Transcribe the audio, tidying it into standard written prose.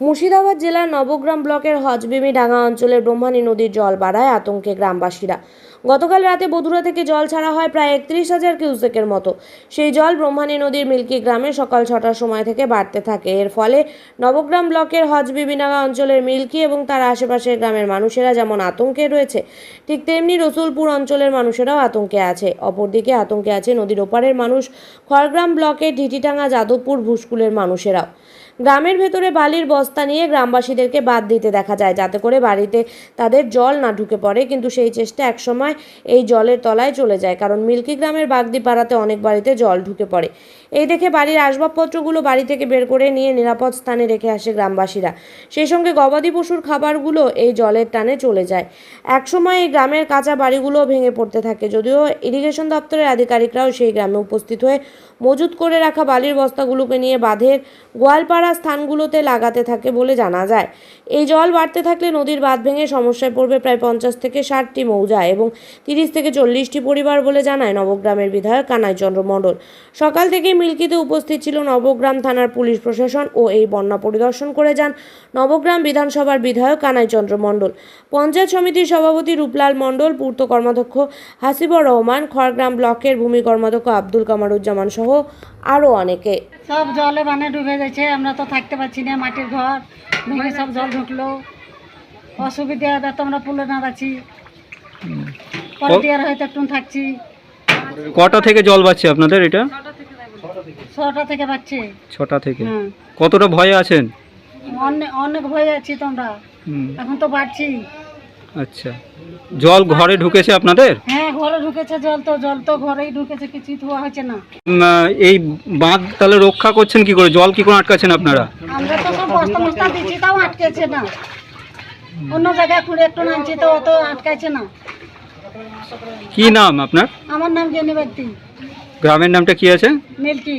মুর্শিদাবাদ জেলার নবগ্রাম ব্লকের হজবিবিডাঙ্গা অঞ্চলের ব্রহ্মানী নদীর জল বাড়ায় আতঙ্কে গ্রামবাসীরা। গতকাল রাতে বধুরা থেকে জল ছাড়া হয় প্রায় 31,000 কিউসেকের মতো। সেই জল ব্রহ্মানী নদীর মিল্কি গ্রামে সকাল 6টার সময় থেকে বাড়তে থাকে। এর ফলে নবগ্রাম ব্লকের হজবিবিডাঙ্গা অঞ্চলের মিল্কি এবং তার আশেপাশের গ্রামের মানুষেরা যেমন আতঙ্কে রয়েছে, ঠিক তেমনি রসুলপুর অঞ্চলের মানুষেরাও আতঙ্কে আছে। অপরদিকে আতঙ্কে আছে নদীর ওপারের মানুষ, খড়গ্রাম ব্লকের ঢিটিটাঙ্গা, যাদবপুর, ভুসকুলের মানুষেরাও। গ্রামের ভেতরে বালির বস্তা নিয়ে গ্রামবাসীদেরকে বাদ দিতে দেখা যায়, যাতে করে বাড়িতে তাদের জল না ঢুকে পড়ে, কিন্তু সেই চেষ্টা একসময় এই জলের তলায় চলে যায়, কারণ মিল্কি গ্রামের বাগদি পাড়াতে অনেক বাড়িতে জল ঢুকে পড়ে। এই দেখে বাড়ির আসবাবপত্রগুলো বাড়ি থেকে বের করে নিয়ে নিরাপদ স্থানে রেখে আসে গ্রামবাসীরা। সেই সঙ্গে গবাদি পশুর খাবারগুলো এই জলের টানে চলে যায়। একসময় এই গ্রামের কাঁচা বাড়িগুলো ভেঙে পড়তে থাকে, যদিও ইরিগেশন দপ্তরের আধিকারিকরাও সেই গ্রামে উপস্থিত হয়ে মজুত করে রাখা বালির বস্তাগুলোকে নিয়ে বাঁধের গোয়ালপাড়া স্থানগুলোতে লাগাতে থাকে বলে জানা যায়। এই জল বাড়তে থাকলে নদীর বাঁধ ভেঙে সমস্যায় পড়বে প্রায় 50 থেকে 60টি মৌজা এবং 30 থেকে 40টি পরিবার বলে জানায় নবগ্রামের বিধায়ক কানাই চন্দ্র মণ্ডল। সকাল থেকেই মিল্কিতে উপস্থিত ছিল নবগ্রাম থানার পুলিশ প্রশাসন ও এই বন্যা পরিদর্শন করে যান নবগ্রাম বিধানসভার বিধায়ক কানাই চন্দ্র মণ্ডল, পঞ্চায়েত সমিতির সভাপতি রূপলাল মণ্ডল, পূর্ত কর্মাধ্যক্ষ হাসিবুর রহমান, খড়গ্রাম ব্লকের ভূমি কর্মাধ্যক্ষ আব্দুল কামারুজ্জামান সহ আরও অনেকে। সব জলে মানে ডুবে গেছে, আমরা তো থাকতে পারছি না, মাটির ঘর ভেঙে সব জল ঢুকলো, অসুবিধা। এবার তো আমরা পুলে না আছি, পরে দেওয়ার হয়তো একটু থাকছি। কটা থেকে জল বাড়ছে আপনাদের? এটা 6টা থেকে পাচ্ছে। 6টা থেকে। কতটা ভয়ে আছেন? অনেক অনেক ভয়ে আছি তোমরা, এখন তো বাড়ছি। আচ্ছা, জল ঘরে ঢুকেছে আপনাদের? হ্যাঁ, ঘরে ঢুকেছে জল তো ঘরেই ঢুকেছে, কিছু ধোয়া হয়েছে না। এই বাঁধ তাহলে রক্ষা করছেন কি করে? জল কি করে আটকাচ্ছেন আপনারা? আমরা তো সব বস্তা মস্তা দিচ্ছি, তাও আটকেছে না। অন্য জায়গায় খুঁড়ে একটু নামছি তো অত আটকাইছে না। কি নাম আপনার? আমার নাম জেনি ব্যক্তি। গ্রামের নামটা কি আছে? মিল্কি।